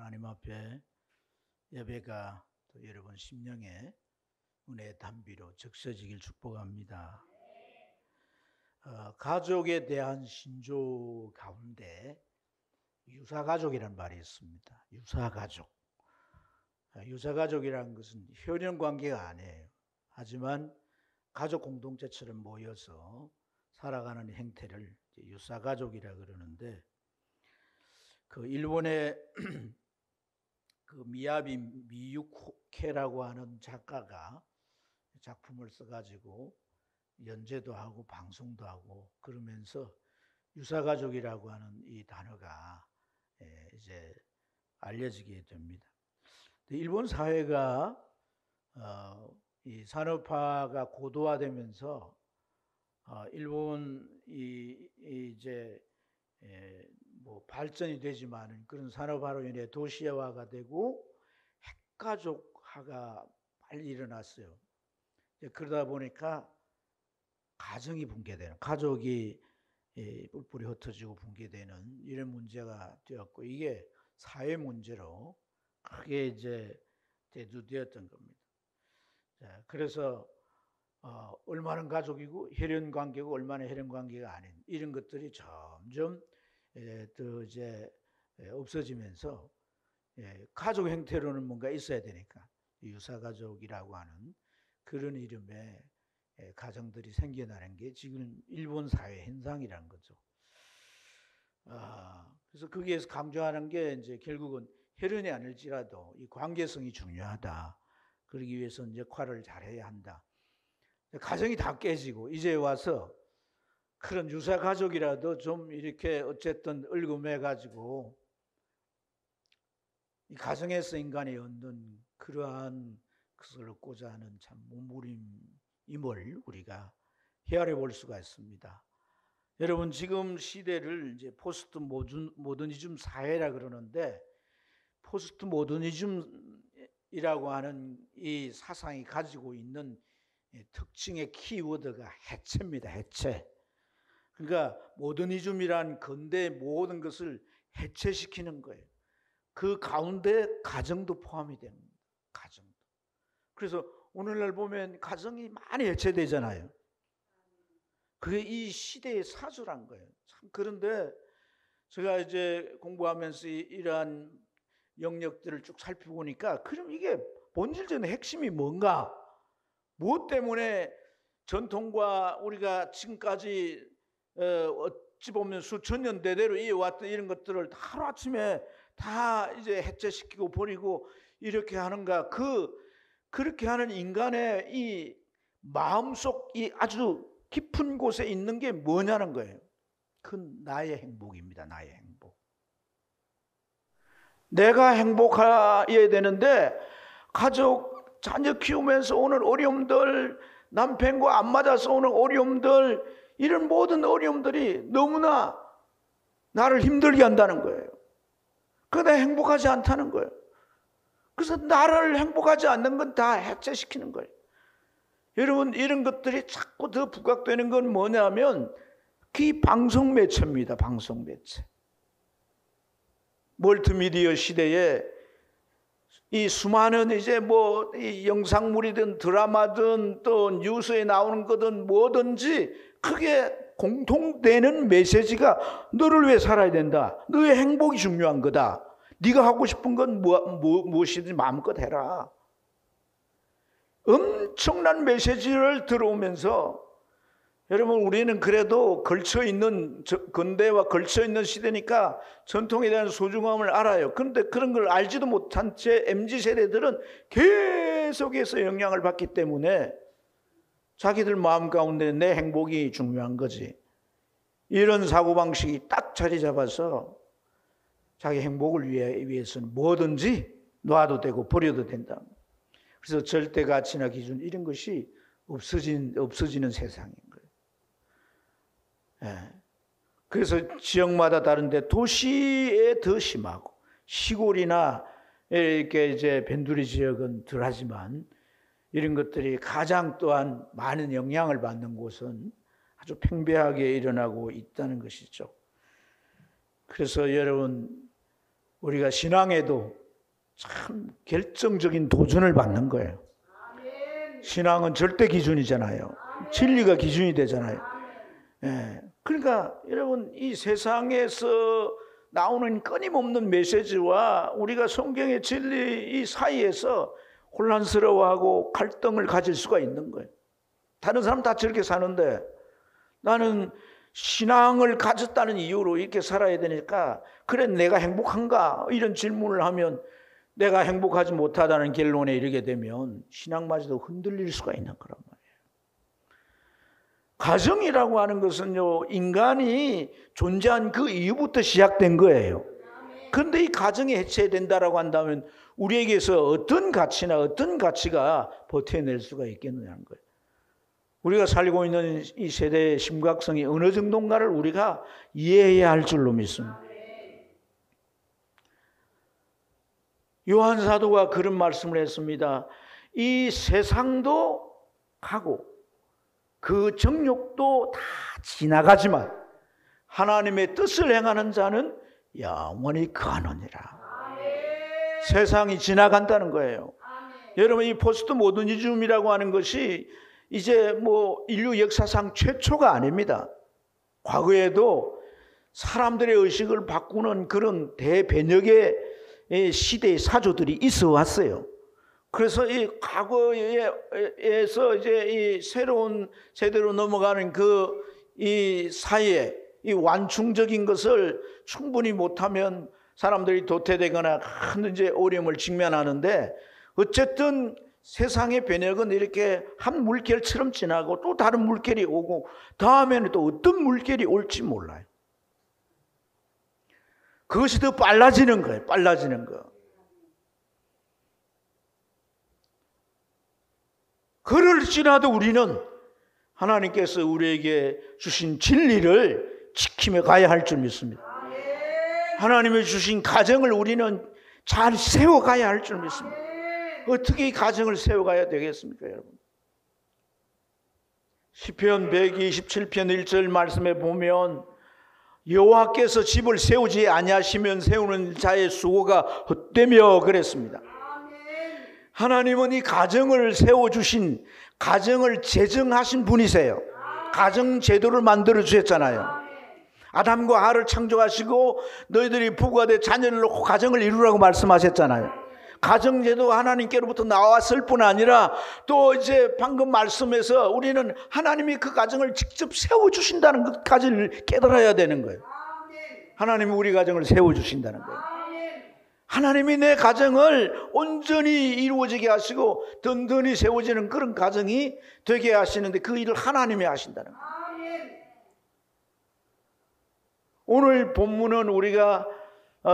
하나님 앞에 예배가 또 여러분 심령의 은혜의 담비로 적셔지길 축복합니다. 가족에 대한 신조 가운데 유사가족이라는 말이 있습니다. 유사가족. 유사가족이라는 것은 혈연관계가 아니에요. 하지만 가족 공동체처럼 모여서 살아가는 행태를 유사가족이라 그러는데, 그 일본의 그 미야비 미유케라고 하는 작가가 작품을 써가지고 연재도 하고 방송도 하고 그러면서 유사가족이라고 하는 이 단어가 이제 알려지게 됩니다. 일본 사회가 이 산업화가 고도화되면서 일본이 이제 뭐 발전이 되지만 그런 산업화로 인해 도시화가 되고 핵가족화가 빨리 일어났어요. 그러다 보니까 가정이 붕괴되는, 가족이 뿔뿔이 흩어지고 붕괴되는 이런 문제가 되었고, 이게 사회 문제로 크게 이제 대두되었던 겁니다. 그래서 얼마나 가족이고 혈연 관계고 얼마나 혈연 관계가 아닌 이런 것들이 점점 더 이제 없어지면서 가족 형태로는 뭔가 있어야 되니까 유사가족이라고 하는 그런 이름의 가정들이 생겨나는 게 지금 일본 사회 현상이라는 거죠. 그래서 거기에서 강조하는 게 이제 결국은 혈연이 아닐지라도 이 관계성이 중요하다. 그러기 위해서는 역할을 잘해야 한다. 가정이 다 깨지고 이제 와서 그런 유사가족이라도 좀 이렇게 어쨌든 얼금해가지고 이 가정에서 인간이 얻는 그러한 것을 얻고자 하는 참 몸부림임을 우리가 헤아려 볼 수가 있습니다. 여러분, 지금 시대를 이제 포스트 모더니즘 사회라 그러는데, 포스트 모더니즘이라고 하는 이 사상이 가지고 있는 특징의 키워드가 해체입니다. 해체. 그러니까 모더니즘이란 근대의 모든 것을 해체시키는 거예요. 그 가운데 가정도 포함이 됩니다. 가정도. 그래서 오늘날 보면 가정이 많이 해체되잖아요. 그게 이 시대의 사주란 거예요. 참, 그런데 제가 이제 공부하면서 이러한 영역들을 쭉 살펴보니까, 그럼 이게 본질적인 핵심이 뭔가? 무엇 때문에 전통과 우리가 지금까지 어찌 보면 수천 년 대대로 이어왔던 이런 것들을 하루아침에 다 이제 해체시키고 버리고 이렇게 하는가? 그렇게 하는 인간의 이 마음속 이 아주 깊은 곳에 있는 게 뭐냐는 거예요. 그건 나의 행복입니다. 나의 행복. 내가 행복해야 되는데 가족, 자녀 키우면서 오는 어려움들, 남편과 안 맞아서 오는 어려움들, 이런 모든 어려움들이 너무나 나를 힘들게 한다는 거예요. 그러다 행복하지 않다는 거예요. 그래서 나를 행복하지 않는 건 다 해체시키는 거예요. 여러분, 이런 것들이 자꾸 더 부각되는 건 뭐냐면 그 방송 매체입니다. 방송 매체. 멀티미디어 시대에 이 수많은 이제 뭐 이 영상물이든 드라마든 또 뉴스에 나오는 거든 뭐든지 그게 공통되는 메시지가 너를 위해 살아야 된다. 너의 행복이 중요한 거다. 네가 하고 싶은 건 무엇이든지 마음껏 해라. 엄청난 메시지를 들어오면서, 여러분, 우리는 그래도 걸쳐있는, 근대와 걸쳐있는 시대니까 전통에 대한 소중함을 알아요. 그런데 그런 걸 알지도 못한 채 MZ세대들은 계속해서 영향을 받기 때문에 자기들 마음 가운데 내 행복이 중요한 거지. 이런 사고방식이 딱 자리 잡아서 자기 행복을 위해서는 뭐든지 놔도 되고 버려도 된다. 그래서 절대 가치나 기준 이런 것이 없어지는 세상인 거예요. 그래서 지역마다 다른데 도시에 더 심하고 시골이나 이렇게 이제 변두리 지역은 덜하지만 이런 것들이 가장 또한 많은 영향을 받는 곳은 아주 팽배하게 일어나고 있다는 것이죠. 그래서 여러분, 우리가 신앙에도 참 결정적인 도전을 받는 거예요. 신앙은 절대 기준이잖아요. 진리가 기준이 되잖아요. 예. 그러니까 여러분, 이 세상에서 나오는 끊임없는 메시지와 우리가 성경의 진리 이 사이에서 혼란스러워하고 갈등을 가질 수가 있는 거예요. 다른 사람 다 저렇게 사는데 나는 신앙을 가졌다는 이유로 이렇게 살아야 되니까, 그래 내가 행복한가? 이런 질문을 하면 내가 행복하지 못하다는 결론에 이르게 되면 신앙마저도 흔들릴 수가 있는 거란 말이에요. 가정이라고 하는 것은요, 인간이 존재한 그 이후부터 시작된 거예요. 그런데 이 가정이 해체된다라고 한다면 우리에게서 어떤 가치나 어떤 가치가 버텨낼 수가 있겠느냐는 거예요. 우리가 살고 있는 이 세대의 심각성이 어느 정도인가를 우리가 이해해야 할 줄로 믿습니다. 요한 사도가 그런 말씀을 했습니다. 이 세상도 가고 그 정욕도 다 지나가지만 하나님의 뜻을 행하는 자는 영원히 거하느니라. 세상이 지나간다는 거예요. 여러분, 이 포스트 모더니즘이라고 하는 것이 이제 뭐 인류 역사상 최초가 아닙니다. 과거에도 사람들의 의식을 바꾸는 그런 대변혁의 시대의 사조들이 있어 왔어요. 그래서 이 과거에서 이제 이 새로운 세대로 넘어가는 그 이 사이에 이 완충적인 것을 충분히 못하면 사람들이 도태되거나 큰 이제 어려움을 직면하는데, 어쨌든 세상의 변혁은 이렇게 한 물결처럼 지나고 또 다른 물결이 오고 다음에는 또 어떤 물결이 올지 몰라요. 그것이 더 빨라지는 거예요. 빨라지는 거. 그럴지라도 우리는 하나님께서 우리에게 주신 진리를 지키며 가야 할 줄 믿습니다. 하나님이 주신 가정을 우리는 잘 세워가야 할 줄 믿습니다. 어떻게 이 가정을 세워가야 되겠습니까, 여러분? 시편 127편 1절 말씀에 보면 여호와께서 집을 세우지 아니하시면 세우는 자의 수고가 헛되며 그랬습니다. 하나님은 이 가정을 세워주신, 가정을 제정하신 분이세요. 가정 제도를 만들어 주셨잖아요. 아담과 하와를 창조하시고 너희들이 부부가 돼 자녀를 놓고 가정을 이루라고 말씀하셨잖아요. 가정제도가 하나님께로부터 나왔을 뿐 아니라 또 이제 방금 말씀에서 우리는 하나님이 그 가정을 직접 세워주신다는 것까지를 깨달아야 되는 거예요. 하나님이 우리 가정을 세워주신다는 거예요. 하나님이 내 가정을 온전히 이루어지게 하시고 든든히 세워지는 그런 가정이 되게 하시는데 그 일을 하나님이 하신다는 거예요. 오늘 본문은 우리가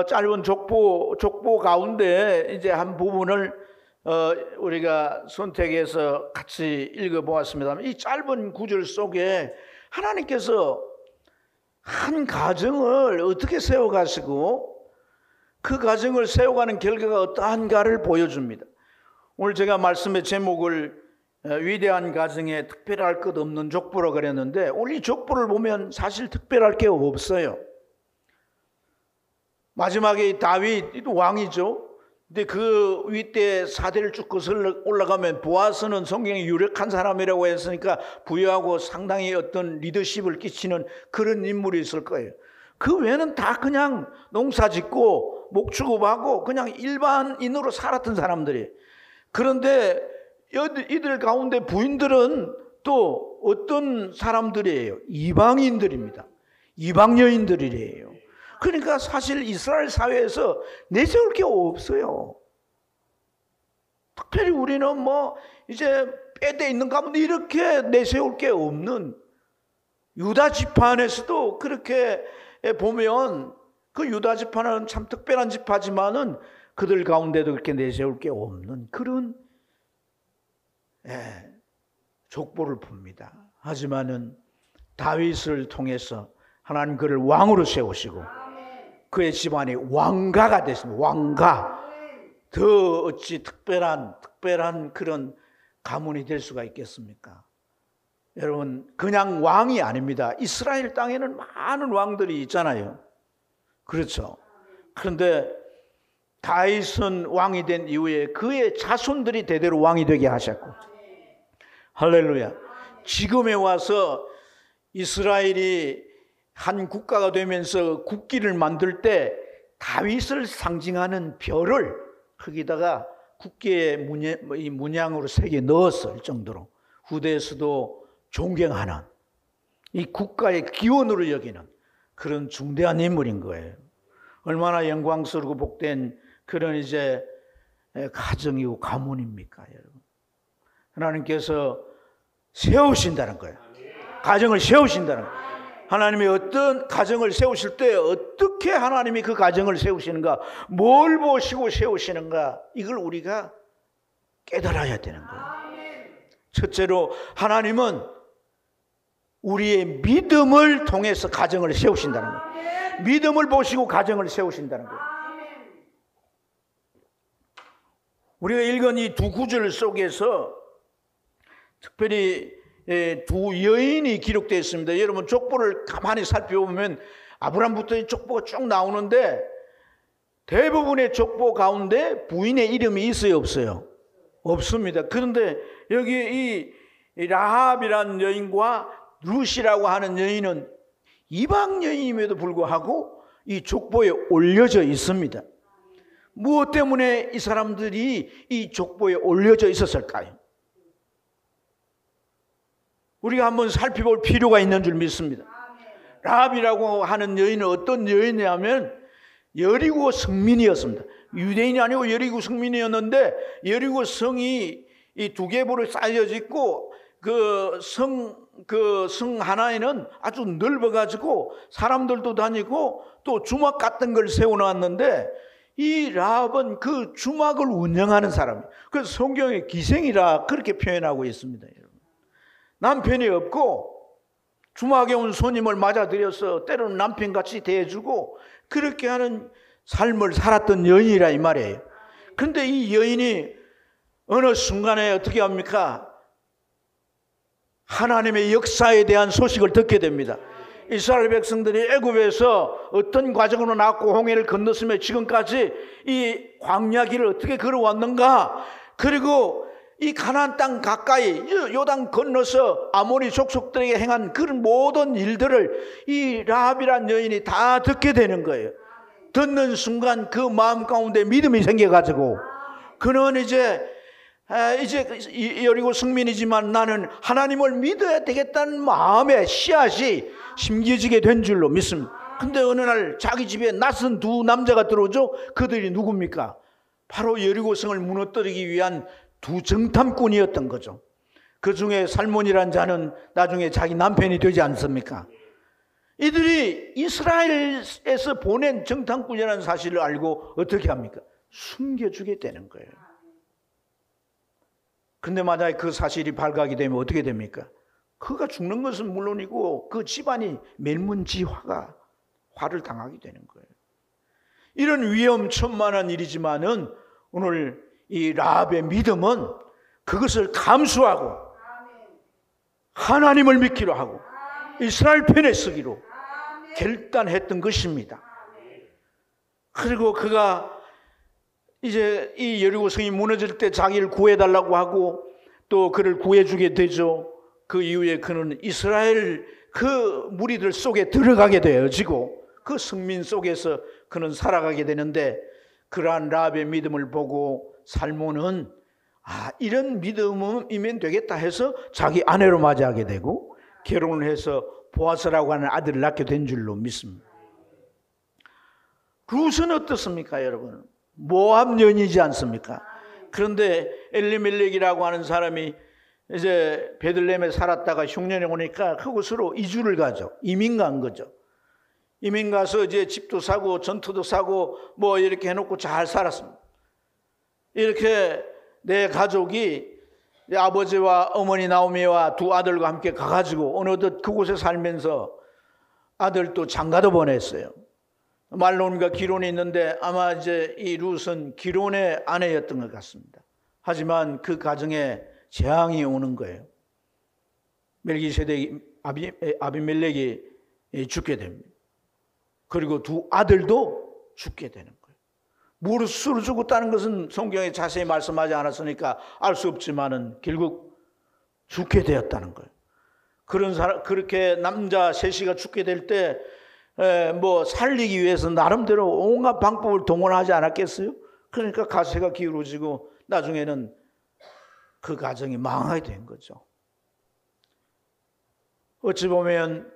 짧은 족보 가운데 이제 한 부분을 우리가 선택해서 같이 읽어보았습니다. 이 짧은 구절 속에 하나님께서 한 가정을 어떻게 세워가시고 그 가정을 세워가는 결과가 어떠한가를 보여줍니다. 오늘 제가 말씀의 제목을 위대한 가정에 특별할 것 없는 족보라고 그랬는데, 오늘 이 족보를 보면 사실 특별할 게 없어요. 마지막에 다윗 왕이죠. 근데 그 윗대 사대를 쭉 거슬러 올라가면 보아스는 성경에 유력한 사람이라고 했으니까 부유하고 상당히 어떤 리더십을 끼치는 그런 인물이 있을 거예요. 그 외에는 다 그냥 농사 짓고 목축업하고 그냥 일반인으로 살았던 사람들이. 그런데 이들 가운데 부인들은 또 어떤 사람들이에요? 이방인들입니다. 이방 여인들이래요. 그러니까 사실 이스라엘 사회에서 내세울 게 없어요. 특별히 우리는 뭐 이제 빼대 있는 가운데 이렇게 내세울 게 없는, 유다 지파안에서도 그렇게 보면 그 유다 지파는 참 특별한 지파지만은 그들 가운데도 그렇게 내세울 게 없는 그런 족보를 봅니다. 하지만은 다윗을 통해서 하나님 그를 왕으로 세우시고 그의 집안이 왕가가 됐습니다. 왕가. 더 어찌 특별한 그런 가문이 될 수가 있겠습니까? 여러분, 그냥 왕이 아닙니다. 이스라엘 땅에는 많은 왕들이 있잖아요. 그렇죠. 그런데 다윗은 왕이 된 이후에 그의 자손들이 대대로 왕이 되게 하셨고, 할렐루야. 지금에 와서 이스라엘이 한 국가가 되면서 국기를 만들 때 다윗을 상징하는 별을 거기다가 국기의 문양으로 새겨 넣었을 정도로 후대에서도 존경하는, 이 국가의 기원으로 여기는 그런 중대한 인물인 거예요. 얼마나 영광스럽고 복된 그런 이제 가정이고 가문입니까, 여러분? 하나님께서 세우신다는 거예요. 가정을 세우신다는 거예요. 하나님이 어떤 가정을 세우실 때 어떻게 하나님이 그 가정을 세우시는가, 뭘 보시고 세우시는가, 이걸 우리가 깨달아야 되는 거예요. 첫째로 하나님은 우리의 믿음을 통해서 가정을 세우신다는 거예요. 믿음을 보시고 가정을 세우신다는 거예요. 우리가 읽은 이 두 구절 속에서 특별히 두 여인이 기록되어 있습니다. 여러분 족보를 가만히 살펴보면 아브람부터 족보가 쭉 나오는데 대부분의 족보 가운데 부인의 이름이 있어요, 없어요? 없습니다. 그런데 여기 이 라합이라는 여인과 룻이라고 하는 여인은 이방 여인임에도 불구하고 이 족보에 올려져 있습니다. 무엇 때문에 이 사람들이 이 족보에 올려져 있었을까요? 우리가 한번 살펴볼 필요가 있는 줄 믿습니다. 라합이라고 하는 여인은 어떤 여인이냐면 여리고 성민이었습니다. 유대인이 아니고 여리고 성민이었는데 여리고 성이 이 두 겹으로 쌓여져 있고 그 성 하나에는 아주 넓어가지고 사람들도 다니고 또 주막 같은 걸 세워놨는데 이 라합은 그 주막을 운영하는 사람이에요. 그래서 성경에 기생이라 그렇게 표현하고 있습니다. 남편이 없고 주막에 온 손님을 맞아들여서 때로는 남편같이 대해주고 그렇게 하는 삶을 살았던 여인이라 이 말이에요. 그런데 이 여인이 어느 순간에 어떻게 합니까? 하나님의 역사에 대한 소식을 듣게 됩니다. 이스라엘 백성들이 애굽에서 어떤 과정으로 나왔고 홍해를 건넜으며 지금까지 이 광야길을 어떻게 걸어왔는가, 그리고 이 가나안 땅 가까이 요단 건너서 아모리 족속들에게 행한 그런 모든 일들을 이 라합이란 여인이 다 듣게 되는 거예요. 듣는 순간 그 마음 가운데 믿음이 생겨가지고 그는 이제 여리고 성민이지만 나는 하나님을 믿어야 되겠다는 마음의 씨앗이 심겨지게 된 줄로 믿습니다. 근데 어느 날 자기 집에 낯선 두 남자가 들어오죠. 그들이 누굽니까? 바로 여리고성을 무너뜨리기 위한 두 정탐꾼이었던 거죠. 그 중에 살몬이란 자는 나중에 자기 남편이 되지 않습니까? 이들이 이스라엘에서 보낸 정탐꾼이라는 사실을 알고 어떻게 합니까? 숨겨주게 되는 거예요. 그런데 만약에 그 사실이 발각이 되면 어떻게 됩니까? 그가 죽는 것은 물론이고 그 집안이 멸문지화가 화를 당하게 되는 거예요. 이런 위험천만한 일이지만은 오늘 이 라합의 믿음은 그것을 감수하고 하나님을 믿기로 하고 이스라엘 편에 서기로 결단했던 것입니다. 그리고 그가 이제 이 여리고성이 무너질 때 자기를 구해달라고 하고 또 그를 구해주게 되죠. 그 이후에 그는 이스라엘 그 무리들 속에 들어가게 되어지고 그 성민 속에서 그는 살아가게 되는데, 그러한 라합의 믿음을 보고 살몬은 이런 믿음이면 되겠다 해서 자기 아내로 맞이하게 되고 결혼을 해서 보아스라고 하는 아들을 낳게 된 줄로 믿습니다. 룻은 어떻습니까, 여러분? 모압 여인이지 않습니까? 그런데 엘리멜렉이라고 하는 사람이 이제 베들레헴에 살았다가 흉년에 오니까 그곳으로 이주를 가죠. 이민 간 거죠. 이민 가서 이제 집도 사고 전투도 사고 뭐 이렇게 해놓고 잘 살았습니다. 이렇게 내 가족이 아버지와 어머니 나오미와 두 아들과 함께 가가지고 어느덧 그곳에 살면서 아들도 장가도 보냈어요. 말론과 기론이 있는데 아마 이제 이 룻은 기론의 아내였던 것 같습니다. 하지만 그 가정에 재앙이 오는 거예요. 멜기세덱 아비멜렉이 죽게 됩니다. 그리고 두 아들도 죽게 되는 거예요. 무릇으로 죽었다는 것은 성경에 자세히 말씀하지 않았으니까 알 수 없지만은 결국 죽게 되었다는 거예요. 그런 사람, 그렇게 남자 셋이가 죽게 될 때 뭐 살리기 위해서 나름대로 온갖 방법을 동원하지 않았겠어요? 그러니까 가세가 기울어지고 나중에는 그 가정이 망하게 된 거죠. 어찌 보면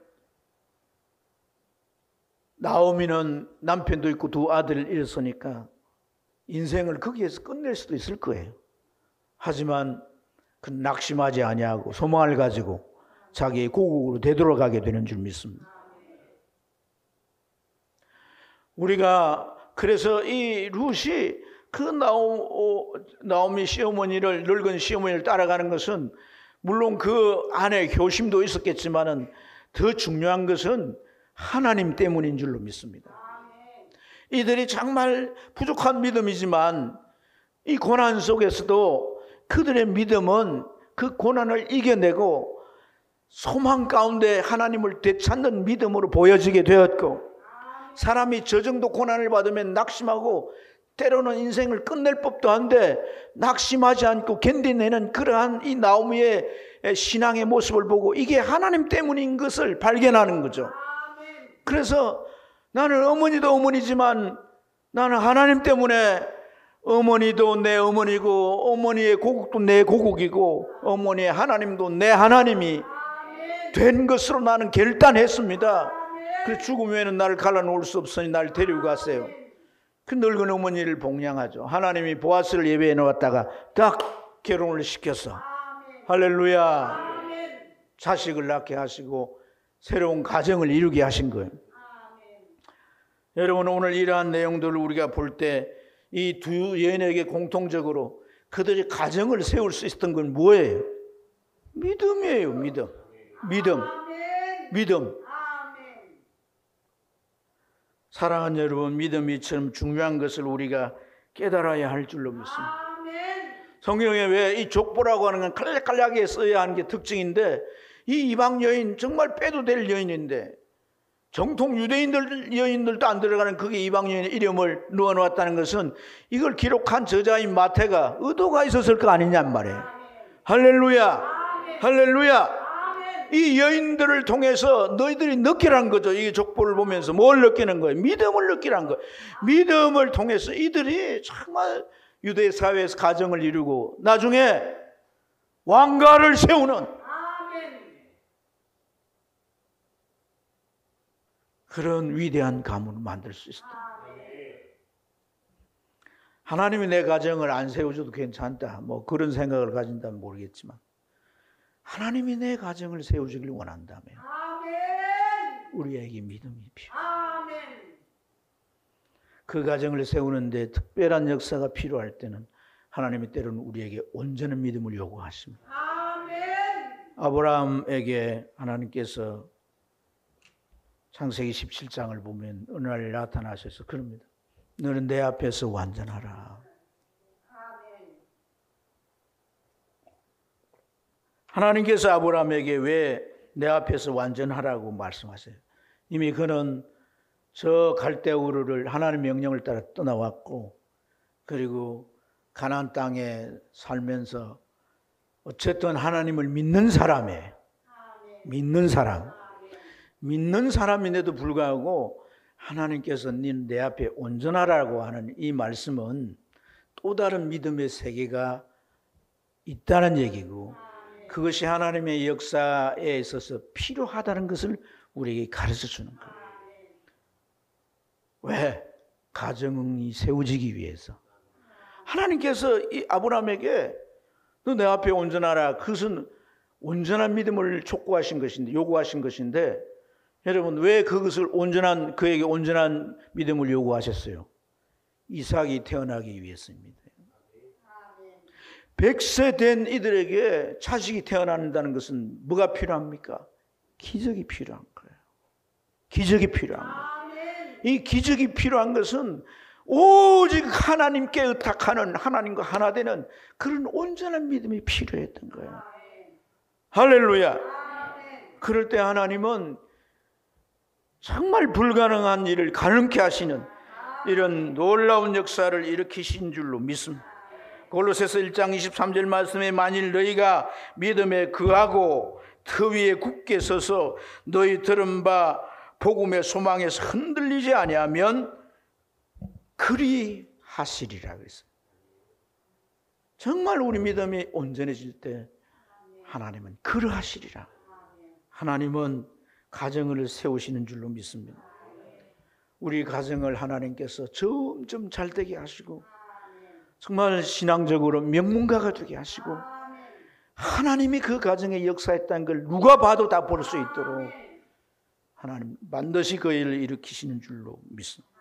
나오미는 남편도 있고 두 아들을 잃었으니까 인생을 거기에서 끝낼 수도 있을 거예요. 하지만 그 낙심하지 아니하고 소망을 가지고 자기의 고국으로 되돌아가게 되는 줄 믿습니다. 우리가 그래서 이 룻이 그 나오미 시어머니를, 늙은 시어머니를 따라가는 것은 물론 그 안에 효심도 있었겠지만은 더 중요한 것은 하나님 때문인 줄로 믿습니다. 이들이 정말 부족한 믿음이지만 이 고난 속에서도 그들의 믿음은 그 고난을 이겨내고 소망 가운데 하나님을 되찾는 믿음으로 보여지게 되었고, 사람이 저 정도 고난을 받으면 낙심하고 때로는 인생을 끝낼 법도 한데 낙심하지 않고 견디내는 그러한 이 나오미의 신앙의 모습을 보고 이게 하나님 때문인 것을 발견하는 거죠. 그래서 나는 어머니도 어머니지만 나는 하나님 때문에 어머니도 내 어머니고 어머니의 고국도 내 고국이고 어머니의 하나님도 내 하나님이 된 것으로 나는 결단했습니다. 그 죽음 외에는 나를 갈라놓을 수 없으니 나를 데리고 가세요. 그 늙은 어머니를 봉양하죠. 하나님이 보아스를 예배해 놓았다가 딱 결혼을 시켰어. 할렐루야. 자식을 낳게 하시고 새로운 가정을 이루게 하신 거예요. 여러분, 오늘 이러한 내용들을 우리가 볼 때 이 두 여인에게 공통적으로 그들이 가정을 세울 수 있었던 건 뭐예요? 믿음이에요. 믿음. 사랑하는 여러분, 믿음이 이처럼 중요한 것을 우리가 깨달아야 할 줄로 믿습니다. 성경에 왜 이 족보라고 하는 건 간략하게 써야 하는 게 특징인데, 이 이방 여인 정말 빼도 될 여인인데 정통 유대인들 여인들도 안 들어가는 그게 이방 여인의 이름을 넣어놓았다는 것은 이걸 기록한 저자인 마태가 의도가 있었을 거 아니냔 말이에요. 할렐루야. 이 여인들을 통해서 너희들이 느끼라는 거죠. 이 족보를 보면서 뭘 느끼는 거예요? 믿음을 느끼라는 거예요. 믿음을 통해서 이들이 정말 유대 사회에서 가정을 이루고 나중에 왕가를 세우는 그런 위대한 가문을 만들 수 있었다. 하나님이 내 가정을 안 세워줘도 괜찮다, 뭐 그런 생각을 가진다면 모르겠지만 하나님이 내 가정을 세워주길 원한다면 우리에게 믿음이 필요해요. 그 가정을 세우는데 특별한 역사가 필요할 때는 하나님이 때로는 우리에게 온전한 믿음을 요구하십니다. 아브라함에게 하나님께서 창세기 17장을 보면 어느 날 나타나셔서 그럽니다. 너는 내 앞에서 완전하라. 하나님께서 아브라함에게 왜 내 앞에서 완전하라고 말씀하세요? 이미 그는 저 갈대우르를 하나님의 명령을 따라 떠나왔고, 그리고 가나안 땅에 살면서 어쨌든 하나님을 믿는 사람이에요. 믿는 사람인데도 불구하고 하나님께서 너는 내 앞에 온전하라고 하는 이 말씀은 또 다른 믿음의 세계가 있다는 얘기고, 그것이 하나님의 역사에 있어서 필요하다는 것을 우리에게 가르쳐 주는 거예요. 왜? 가정이 세워지기 위해서. 하나님께서 이 아브라함에게 너 내 앞에 온전하라, 그것은 온전한 믿음을 촉구하신 것인데, 요구하신 것인데, 여러분 왜 그것을 그에게 온전한 믿음을 요구하셨어요? 이삭이 태어나기 위해서입니다. 100세 된 이들에게 자식이 태어난다는 것은 뭐가 필요합니까? 기적이 필요한 거예요. 기적이 필요한 거예요. 이 기적이 필요한 것은 오직 하나님께 의탁하는, 하나님과 하나 되는 그런 온전한 믿음이 필요했던 거예요. 할렐루야. 그럴 때 하나님은 정말 불가능한 일을 가능케 하시는 이런 놀라운 역사를 일으키신 줄로 믿습니다. 골로새서 1장 23절 말씀에 만일 너희가 믿음에 거하고 터 위에 굳게 서서 너희 들은 바 복음의 소망에서 흔들리지 아니하면 그리 하시리라 그랬어요. 정말 우리 믿음이 온전해질 때 하나님은 그러하시리라. 하나님은 가정을 세우시는 줄로 믿습니다. 우리 가정을 하나님께서 점점 잘되게 하시고 정말 신앙적으로 명문가가 되게 하시고 하나님이 그 가정에 역사했다는 걸 누가 봐도 다 볼 수 있도록 하나님 반드시 그 일을 일으키시는 줄로 믿습니다.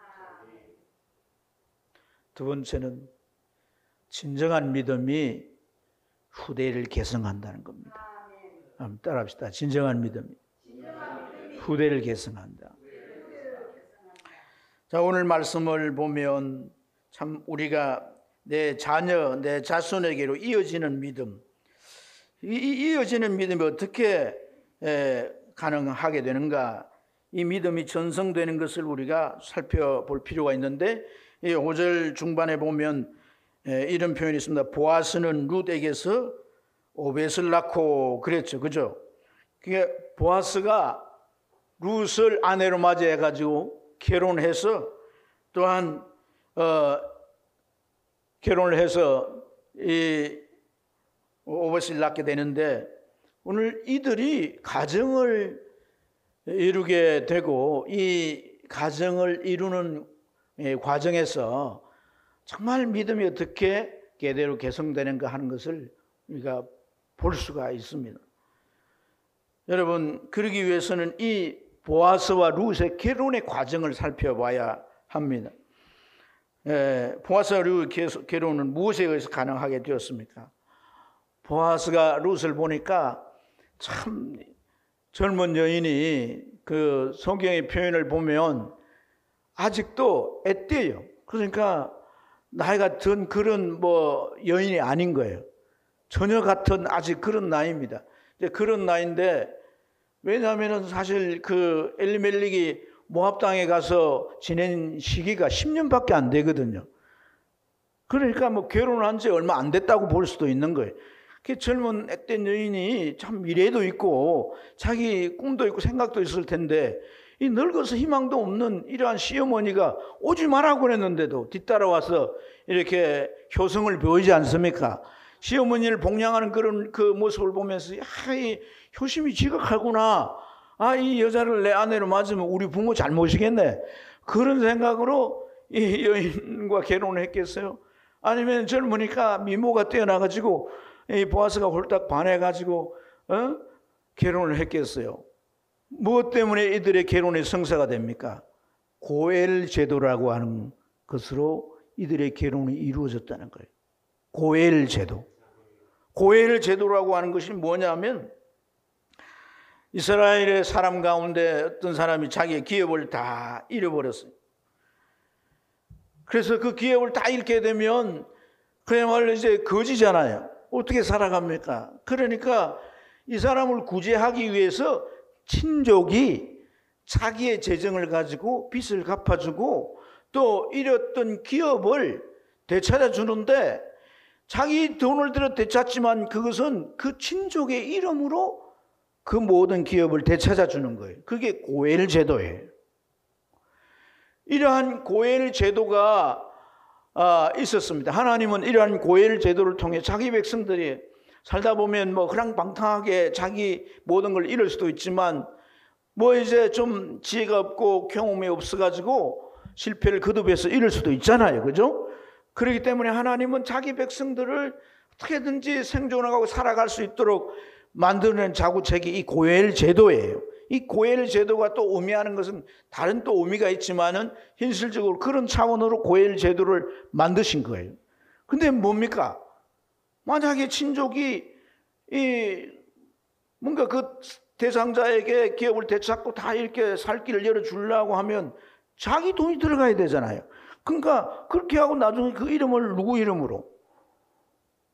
두 번째는 진정한 믿음이 후대를 개성한다는 겁니다. 한번 따라합시다. 진정한 믿음이 후대를 개성한다. 자, 오늘 말씀을 보면 참 우리가 내 자녀, 내 자손에게로 이어지는 믿음, 이어지는 믿음이 어떻게 가능하게 되는가, 이 믿음이 전성되는 것을 우리가 살펴볼 필요가 있는데, 이 5절 중반에 보면 이런 표현이 있습니다. 보아스는 룻에게서 오벳을 낳고 그랬죠, 그죠? 그게 보아스가 룻을 아내로 맞이해가지고 결혼해서 또한 결혼을 해서 이 오벳을 낳게 되는데, 오늘 이들이 가정을 이루게 되고 이 가정을 이루는 과정에서 정말 믿음이 어떻게 계대로 개성되는가 하는 것을 우리가 볼 수가 있습니다. 여러분, 그러기 위해서는 이 보아스와 룻의 결혼의 과정을 살펴봐야 합니다. 보아스와 룻의 결혼은 무엇에 의해서 가능하게 되었습니까? 보아스가 룻을 보니까 참 젊은 여인이 그 성경의 표현을 보면 아직도 앳돼요. 그러니까 나이가 든 그런 여인이 아닌 거예요. 처녀 같은 아직 그런 나이입니다. 이제 그런 나이인데, 왜냐하면 사실 그 엘리멜렉이 모압 땅에 가서 지낸 시기가 10년밖에 안 되거든요. 그러니까 결혼한 지 얼마 안 됐다고 볼 수도 있는 거예요. 그 젊은 앳된 여인이 참 미래도 있고 자기 꿈도 있고 생각도 있을 텐데, 이 늙어서 희망도 없는 이러한 시어머니가 오지 말라고 그랬는데도 뒤따라와서 이렇게 효성을 보이지 않습니까? 시어머니를 복양하는 그런 그 모습을 보면서 이 효심이 지극하구나. 이 여자를 내 아내로 맞으면 우리 부모 잘못이겠네. 그런 생각으로 이 여인과 결혼을 했겠어요? 아니면 젊으니까 미모가 뛰어나가지고 이 보아스가 홀딱 반해가지고 결혼을 했겠어요? 무엇 때문에 이들의 결혼이 성사가 됩니까? 고엘 제도라고 하는 것으로 이들의 결혼이 이루어졌다는 거예요. 고엘 제도. 고엘 제도라고 하는 것이 뭐냐면, 이스라엘의 사람 가운데 어떤 사람이 자기의 기업을 다 잃어버렸어요. 그래서 그 기업을 다 잃게 되면 그야말로 이제 거지잖아요. 어떻게 살아갑니까? 그러니까 이 사람을 구제하기 위해서 친족이 자기의 재정을 가지고 빚을 갚아주고 또 잃었던 기업을 되찾아 주는데, 자기 돈을 들여 되찾지만 그것은 그 친족의 이름으로 그 모든 기업을 되찾아 주는 거예요. 그게 고엘 제도예요. 이러한 고엘 제도가 있었습니다. 하나님은 이러한 고엘 제도를 통해 자기 백성들이 살다 보면 그랑방탕하게 자기 모든 걸 잃을 수도 있지만 이제 좀 지혜가 없고 경험이 없어가지고 실패를 거듭해서 잃을 수도 있잖아요. 그죠? 그렇기 때문에 하나님은 자기 백성들을 어떻게든지 생존하고 살아갈 수 있도록 만드는 자구책이 이 고엘 제도예요. 이 고엘 제도가 또 의미하는 것은 다른 또 의미가 있지만은 현실적으로 그런 차원으로 고엘 제도를 만드신 거예요. 근데 뭡니까? 만약에 친족이 뭔가 그 대상자에게 기업을 되찾고 다 이렇게 살 길을 열어주려고 하면 자기 돈이 들어가야 되잖아요. 그러니까 그렇게 하고 나중에 그 이름을 누구 이름으로?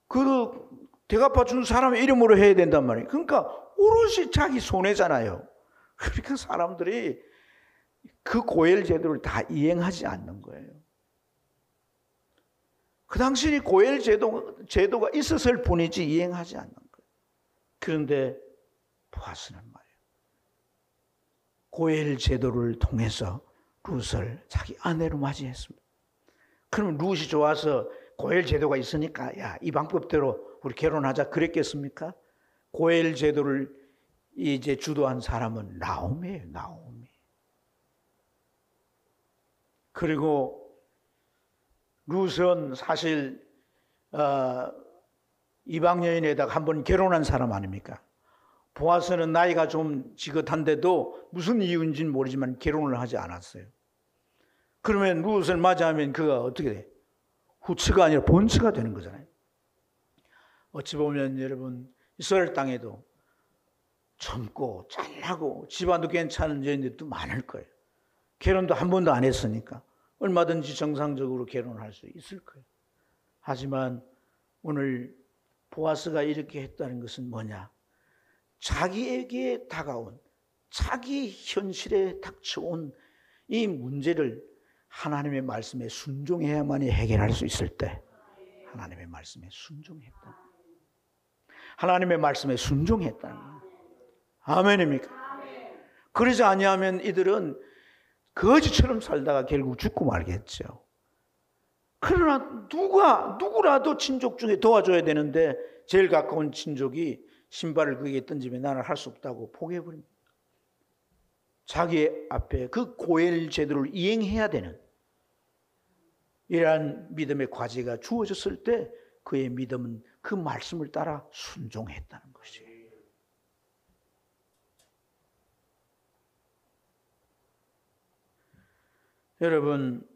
그 대갚아 준 사람의 이름으로 해야 된단 말이에요. 그러니까 오롯이 자기 손해잖아요. 그러니까 사람들이 그 고엘 제도를 다 이행하지 않는 거예요. 그 당시에 고엘 제도가 있었을 뿐이지 이행하지 않는 거예요. 그런데 보아스는 말이에요. 고엘 제도를 통해서 룻을 자기 아내로 맞이했습니다. 그러면 룻이 좋아서 고엘 제도가 있으니까 야, 이 방법대로 우리 결혼하자 그랬겠습니까? 고엘 제도를 이제 주도한 사람은 나오미예요. 나오미. 그리고 룻은 사실 이방 여인에다가 한번 결혼한 사람 아닙니까? 보아스는 나이가 좀 지긋한데도 무슨 이유인지는 모르지만 결혼을 하지 않았어요. 그러면 룻을 맞이하면 그가 어떻게 돼? 후처가 아니라 본처가 되는 거잖아요. 어찌 보면 여러분 이스라엘 땅에도 젊고 잘나고 집안도 괜찮은 여인들도 많을 거예요. 결혼도 한 번도 안 했으니까 얼마든지 정상적으로 결혼할 수 있을 거예요. 하지만 오늘 보아스가 이렇게 했다는 것은 뭐냐? 자기에게 다가온, 자기 현실에 닥쳐온 이 문제를 하나님의 말씀에 순종해야만이 해결할 수 있을 때 하나님의 말씀에 순종했다. 하나님의 말씀에 순종했다. 아멘입니까? 그러지 아니하면 이들은 거지처럼 살다가 결국 죽고 말겠죠. 그러나 누구라도 친족 중에 도와줘야 되는데 제일 가까운 친족이 신발을 거기에 던지면 나는 할 수 없다고 포기해버립니다. 자기 앞에 그 고엘 제도를 이행해야 되는 이러한 믿음의 과제가 주어졌을 때 그의 믿음은 그 말씀을 따라 순종했다는 것이에요. 여러분,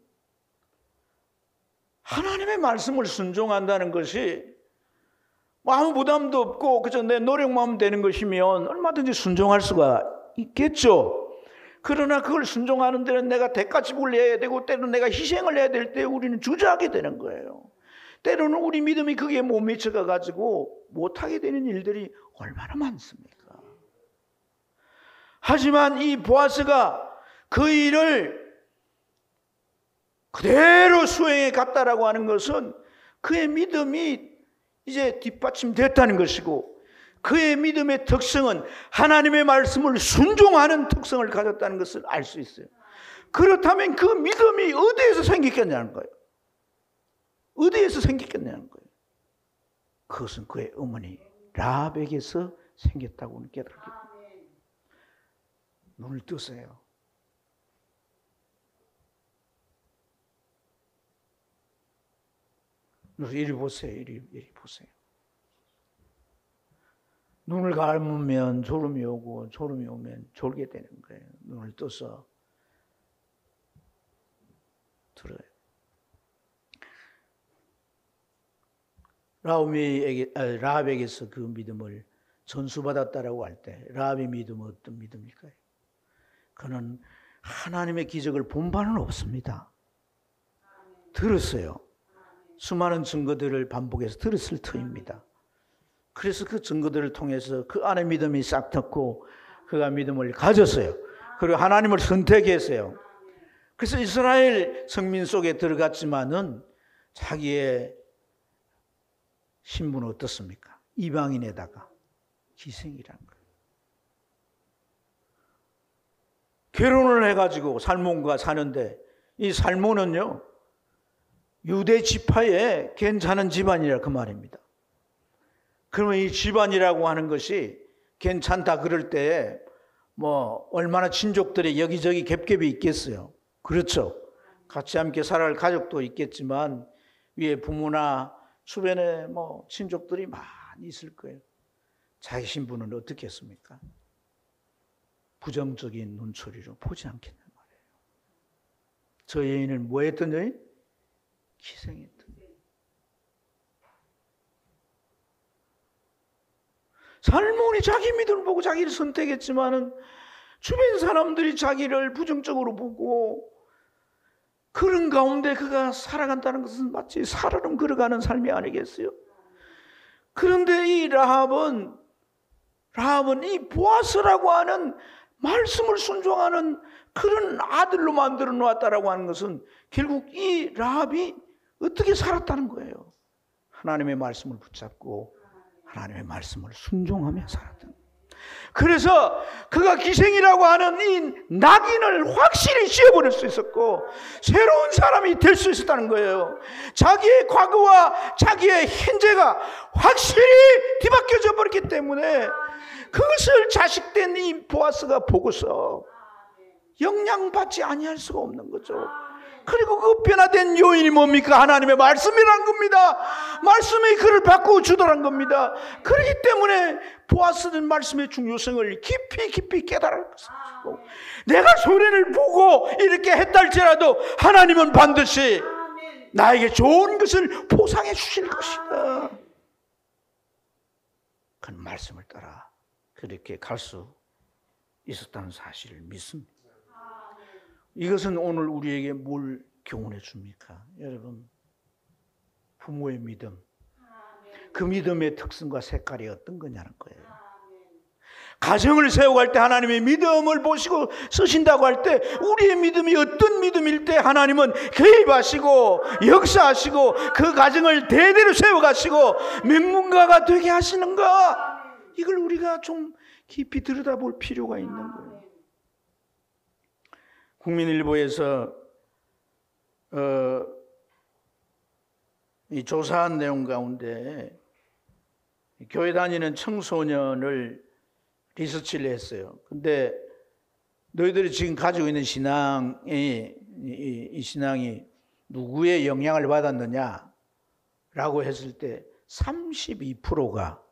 하나님의 말씀을 순종한다는 것이 아무 부담도 없고 그저 내 노력만 하면 되는 것이면 얼마든지 순종할 수가 있겠죠. 그러나 그걸 순종하는 데는 내가 대가집을 내야 되고 때로는 내가 희생을 해야 될 때 우리는 주저하게 되는 거예요. 때로는 우리 믿음이 거기에 못 미쳐가 가지고 못하게 되는 일들이 얼마나 많습니까? 하지만 이 보아스가 그 일을 그대로 수행해 갔다라고 하는 것은 그의 믿음이 이제 뒷받침됐다는 것이고 그의 믿음의 특성은 하나님의 말씀을 순종하는 특성을 가졌다는 것을 알 수 있어요. 그렇다면 그 믿음이 어디에서 생겼겠냐는 거예요. 어디에서 생겼겠냐는 거예요. 그것은 그의 어머니 라합에게서 생겼다고는 깨달게 됩니다. 눈을 뜨세요. 이리 보세요. 이리 보세요. 눈을 감으면 졸음이 오고 졸음이 오면 졸게 되는 거예요. 눈을 떠서 들어요. 라합에게서 그 믿음을 전수받았다라고 할 때 라합의 믿음은 어떤 믿음일까요? 그는 하나님의 기적을 본 바는 없습니다. 들었어요. 수많은 증거들을 반복해서 들었을 터입니다. 그래서 그 증거들을 통해서 그 안에 믿음이 싹 텄고 그가 믿음을 가졌어요. 그리고 하나님을 선택했어요. 그래서 이스라엘 성민 속에 들어갔지만은 자기의 신분은 어떻습니까? 이방인에다가 기생이라는 거예요. 결혼을 해가지고 살몬과 사는데 이 살몬은요 유대 지파의 괜찮은 집안이라 그 말입니다. 그러면 이 집안이라고 하는 것이 괜찮다 그럴 때 뭐 얼마나 친족들이 여기저기 겹겹이 있겠어요. 그렇죠. 같이 함께 살아갈 가족도 있겠지만 위에 부모나 주변에 뭐 친족들이 많이 있을 거예요. 자기 신분은 어떻게 했습니까? 부정적인 눈초리로 보지 않겠단 말이에요. 저 여인은 뭐 했던 여인? 기생했던 여인. 살몬이 자기 믿음을 보고 자기를 선택했지만은 주변 사람들이 자기를 부정적으로 보고 그런 가운데 그가 살아간다는 것은 마치 살얼음 걸어가는 삶이 아니겠어요? 그런데 이 라합은 이 보아스라고 하는 말씀을 순종하는 그런 아들로 만들어 놓았다라고 하는 것은 결국 이 라합이 어떻게 살았다는 거예요. 하나님의 말씀을 붙잡고 하나님의 말씀을 순종하며 살았던 거예요. 그래서 그가 기생이라고 하는 이 낙인을 확실히 씌워버릴 수 있었고 새로운 사람이 될 수 있었다는 거예요. 자기의 과거와 자기의 현재가 확실히 뒤바뀌어져 버렸기 때문에 그것을 자식된 이 보아스가 보고서 영향받지 아니할 수가 없는 거죠. 그리고 그 변화된 요인이 뭡니까? 하나님의 말씀이란 겁니다. 말씀이 그를 바꾸어 주더란 겁니다. 그렇기 때문에 보아스는 말씀의 중요성을 깊이 깨달았고 내가 소리를 보고 이렇게 했다 할지라도 하나님은 반드시 나에게 좋은 것을 보상해 주실 것이다. 그 말씀을 따라 그렇게 갈 수 있었다는 사실을 믿습니다. 이것은 오늘 우리에게 뭘 교훈해 줍니까? 여러분, 부모의 믿음, 그 믿음의 특성과 색깔이 어떤 거냐는 거예요. 가정을 세워갈 때 하나님의 믿음을 보시고 쓰신다고 할 때 우리의 믿음이 어떤 믿음일 때 하나님은 개입하시고 역사하시고 그 가정을 대대로 세워가시고 명문가가 되게 하시는가? 이걸 우리가 좀 깊이 들여다볼 필요가 있는 거예요. 국민일보에서 이 조사한 내용 가운데 교회 다니는 청소년을 리서치를 했어요. 근데 너희들이 지금 가지고 있는 신앙이 이 신앙이 누구의 영향을 받았느냐라고 했을 때 32%가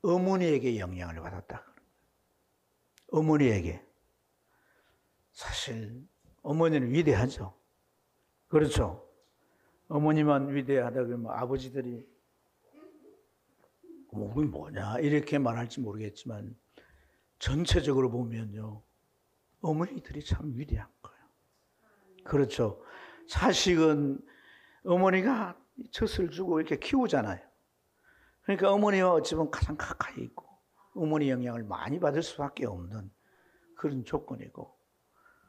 어머니에게 영향을 받았다. 어머니에게. 사실 어머니는 위대하죠. 그렇죠. 어머니만 위대하다 그러면 아버지들이 우리 뭐냐 이렇게 말할지 모르겠지만 전체적으로 보면요 어머니들이 참 위대한 거예요. 그렇죠. 자식은 어머니가 젖을 주고 이렇게 키우잖아요. 그러니까 어머니와 어찌 보면 가장 가까이 있고 어머니 영향을 많이 받을 수밖에 없는 그런 조건이고,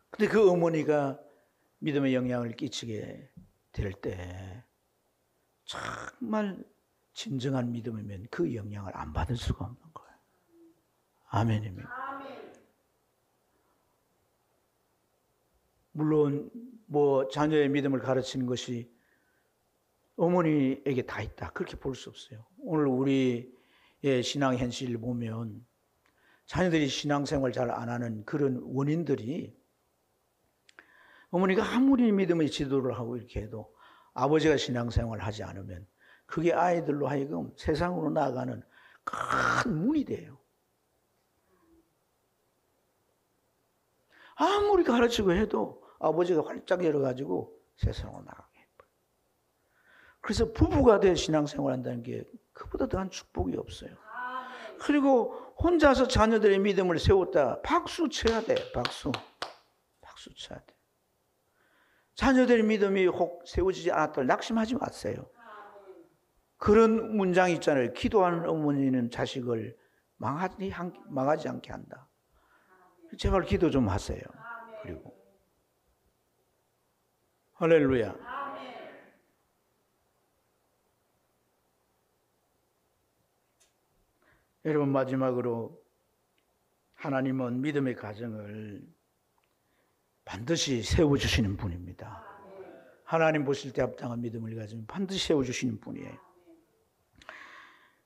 근데 그 어머니가 믿음의 영향을 끼치게 될 때 정말 진정한 믿음이면 그 영향을 안 받을 수가 없는 거예요. 아멘입니다. 물론 뭐 자녀의 믿음을 가르치는 것이 어머니에게 다 있다 그렇게 볼 수 없어요. 오늘 우리의 신앙 현실을 보면 자녀들이 신앙생활 잘 안 하는 그런 원인들이 어머니가 아무리 믿음의 지도를 하고 이렇게 해도 아버지가 신앙생활을 하지 않으면 그게 아이들로 하여금 세상으로 나아가는 큰 문이 돼요. 아무리 가르치고 해도 아버지가 활짝 열어가지고 세상으로 나가게 해버려요. 그래서 부부가 돼 신앙생활 한다는 게 그보다 더한 축복이 없어요. 그리고 혼자서 자녀들의 믿음을 세웠다. 박수 쳐야 돼. 박수 쳐야 돼. 자녀들의 믿음이 혹 세워지지 않았다 낙심하지 마세요. 그런 문장이 있잖아요. 기도하는 어머니는 자식을 망하지 않게 한다. 제발 기도 좀 하세요. 그리고 할렐루야. 여러분, 마지막으로 하나님은 믿음의 가정을 반드시 세워주시는 분입니다. 하나님 보실 때 합당한 믿음을 가지면 반드시 세워주시는 분이에요.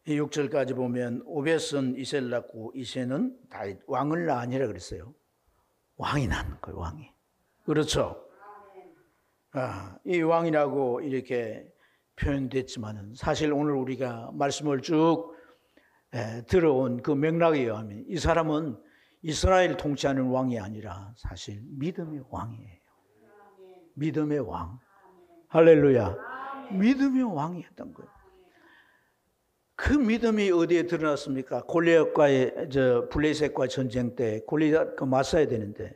이 6절까지 보면 오벳은 이새를 낳고 이새는 다윗 왕을 낳으니라 그랬어요. 왕이 낳는 거예요. 왕이. 그렇죠. 이 왕이라고 이렇게 표현됐지만은 사실 오늘 우리가 말씀을 쭉 들어온 그 맥락에 의하면 이 사람은 이스라엘 통치하는 왕이 아니라 사실 믿음의 왕이에요. 믿음의 왕. 할렐루야. 믿음의 왕이었던 거예요. 그 믿음이 어디에 드러났습니까? 골리앗과의 블레셋과 전쟁 때 골리앗과 맞서야 되는데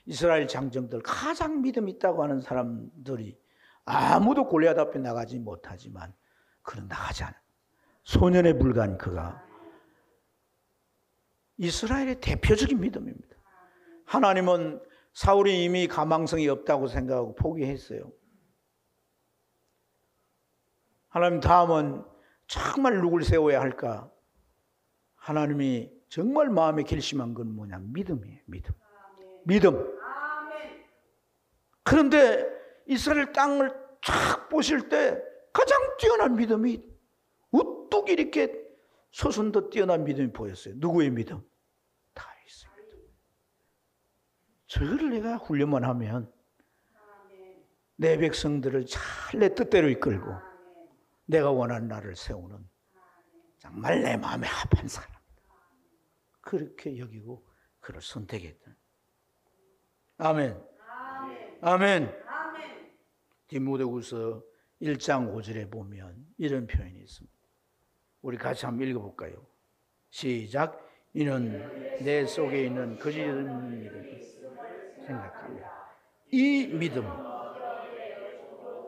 이스라엘 장정들 가장 믿음 있다고 하는 사람들이 아무도 골리앗 앞에 나가지 못하지만 그는 나가지 않아요. 소년에 불과한 그가 이스라엘의 대표적인 믿음입니다. 하나님은 사울이 이미 가망성이 없다고 생각하고 포기했어요. 하나님 다음은 정말 누굴 세워야 할까? 하나님이 정말 마음에 결심한 건 뭐냐? 믿음이에요. 믿음. 그런데 이스라엘 땅을 쫙 보실 때 가장 뛰어난 믿음이 우뚝 이렇게 소선도 뛰어난 믿음이 보였어요. 누구의 믿음? 다윗의 믿음. 저거를 내가 훈련만 하면 내 백성들을 잘 내 뜻대로 이끌고 내가 원하는 나를 세우는 정말 내 마음에 합한 사람. 그렇게 여기고 그를 선택했다. 아멘. 아멘. 디모데후서 1장 5절에 보면 이런 표현이 있습니다. 우리 같이 한번 읽어볼까요? 시작. 이는 내 속에 있는 거짓 믿음을 생각하며 이 믿음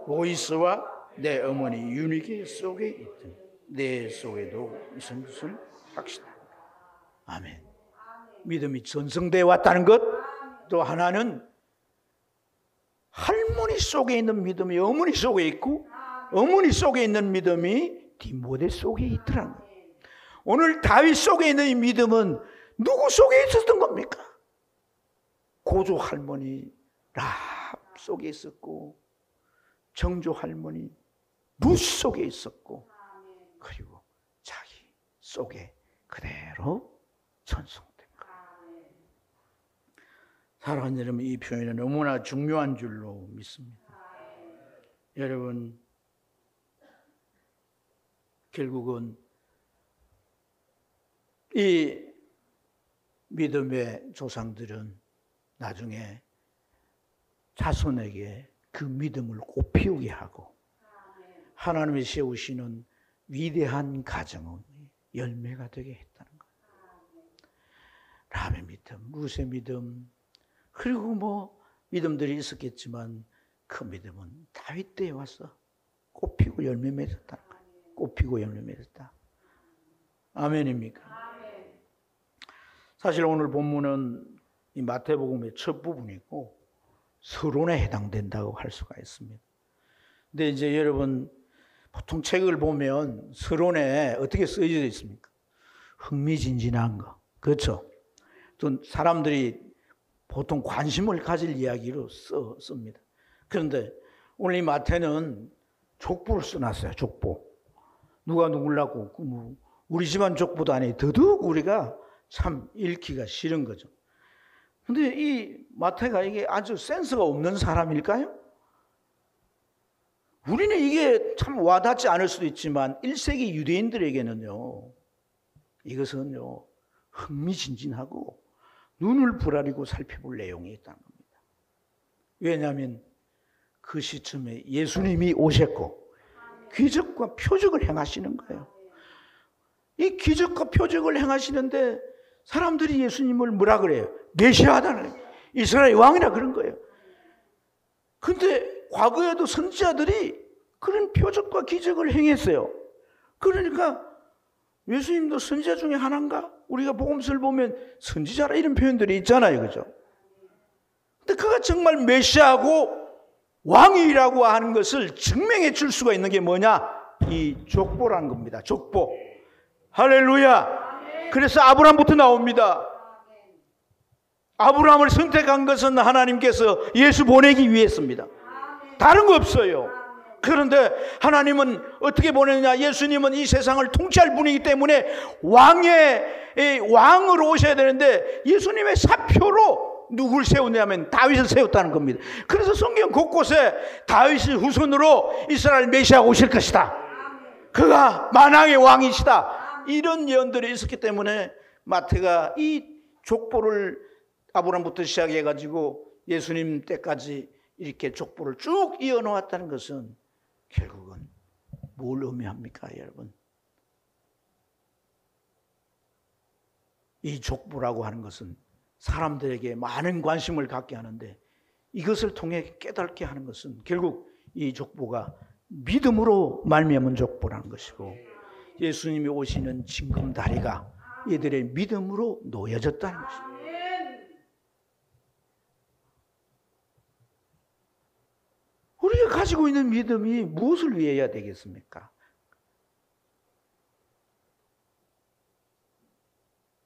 로이스와 내 어머니 유니게 속에 있든 내 속에도 있은 것을 확신합니다. 아멘. 믿음이 전성되어 왔다는 것, 또 하나는 할머니 속에 있는 믿음이 어머니 속에 있고 어머니 속에 있는 믿음이 디모데 속에 있더라는 거예요. 오늘 다윗 속에 있는 이 믿음은 누구 속에 있었던 겁니까? 고조 할머니 라합 속에 있었고 정조 할머니 룻 속에 있었고 그리고 자기 속에 그대로 전송된 거예요. 사랑하는 여러분, 이 표현은 너무나 중요한 줄로 믿습니다. 여러분, 결국은 이 믿음의 조상들은 나중에 자손에게 그 믿음을 꽃피우게 하고 하나님이 세우시는 위대한 가정의 열매가 되게 했다는 거예요. 라합의 믿음, 룻의 믿음, 그리고 뭐 믿음들이 있었겠지만 그 믿음은 다윗 때에 와서 꽃피고 열매 맺었다는 거예요. 꽃피고 열매 맺었다. 아멘입니까? 사실 오늘 본문은 이 마태복음의 첫 부분이고 서론에 해당된다고 할 수가 있습니다. 근데 이제 여러분 보통 책을 보면 서론에 어떻게 쓰여져 있습니까? 흥미진진한 거, 그렇죠? 또 사람들이 보통 관심을 가질 이야기로 씁니다. 그런데 오늘 이 마태는 족보를 써놨어요. 족보. 누가 누구라고 우리 집안 족보도 아니에요. 더더욱 우리가 참 읽기가 싫은 거죠. 근데 이 마태가 이게 아주 센스가 없는 사람일까요? 우리는 이게 참 와닿지 않을 수도 있지만 1세기 유대인들에게는요, 이것은요 흥미진진하고 눈을 부라리고 살펴볼 내용이 있다는 겁니다. 왜냐하면 그 시점에 예수님이 오셨고 기적과 표적을 행하시는 거예요. 이 기적과 표적을 행하시는데 사람들이 예수님을 뭐라 그래요? 메시아다는 거예요. 이스라엘 왕이라 그런 거예요. 근데 과거에도 선지자들이 그런 표적과 기적을 행했어요. 그러니까 예수님도 선지자 중에 하나인가? 우리가 복음서를 보면 선지자라 이런 표현들이 있잖아요. 그죠? 근데 그가 정말 메시아고 왕이라고 하는 것을 증명해 줄 수가 있는 게 뭐냐? 이 족보라는 겁니다. 족보. 할렐루야. 그래서 아브라함부터 나옵니다. 아브라함을 선택한 것은 하나님께서 예수 보내기 위해서입니다. 다른 거 없어요. 그런데 하나님은 어떻게 보내느냐? 예수님은 이 세상을 통치할 분이기 때문에 왕으로 오셔야 되는데 예수님의 사표로 누굴 세우냐면 다윗을 세웠다는 겁니다. 그래서 성경 곳곳에 다윗의 후손으로 이스라엘 메시아가 오실 것이다. 그가 만왕의 왕이시다. 이런 예언들이 있었기 때문에 마태가 이 족보를 아브라함부터 시작해가지고 예수님 때까지 이렇게 족보를 쭉 이어놓았다는 것은 결국은 뭘 의미합니까, 여러분? 이 족보라고 하는 것은 사람들에게 많은 관심을 갖게 하는데 이것을 통해 깨닫게 하는 것은 결국 이 족보가 믿음으로 말미암은 족보라는 것이고 예수님이 오시는 징검다리가 이들의 믿음으로 놓여졌다는 것입니다. 우리가 가지고 있는 믿음이 무엇을 위해야 되겠습니까?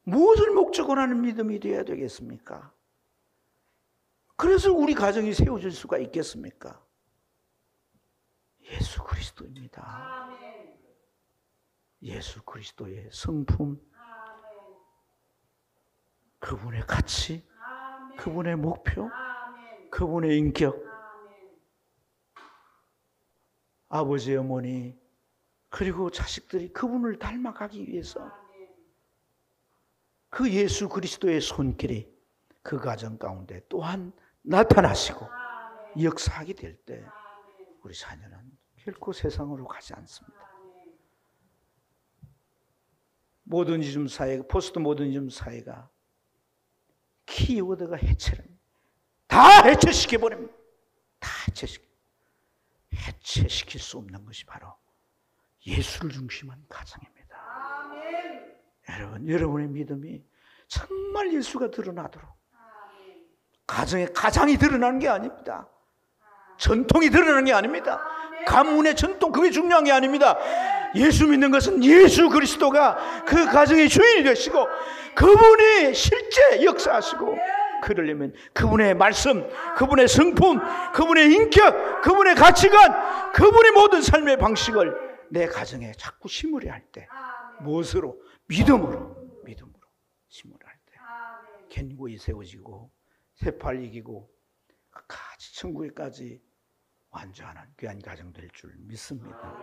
무엇을 목적으로 하는 믿음이 되어야 되겠습니까? 그래서 우리 가정이 세워질 수가 있겠습니까? 예수 그리스도입니다. 예수 그리스도의 성품, 그분의 가치, 그분의 목표, 그분의 인격, 아버지, 어머니, 그리고 자식들이 그분을 닮아가기 위해서 그 예수 그리스도의 손길이 그 가정 가운데 또한 나타나시고 역사하게 될 때 우리 자녀는 결코 세상으로 가지 않습니다. 모더니즘 사회, 포스트 모더니즘 사회가 키워드가 해체랍니다. 다 해체시켜버립니다. 다 해체시킬 수 없는 것이 바로 예수를 중심한 가정입니다. 여러분, 여러분의 믿음이 정말 예수가 드러나도록 가정에 가장이 드러나는 게 아닙니다. 전통이 드러나는 게 아닙니다. 가문의 전통, 그게 중요한 게 아닙니다. 예수 믿는 것은 예수 그리스도가 그 가정의 주인이 되시고 그분이 실제 역사하시고, 그러려면 그분의 말씀, 그분의 성품, 그분의 인격, 그분의 가치관, 그분의 모든 삶의 방식을 내 가정에 자꾸 심으려 할 때, 무엇으로? 믿음으로 심으려 할 때 견고히 세워지고 세팔 이기고 끝까지 천국에까지 완전한 귀한 가정 될 줄 믿습니다.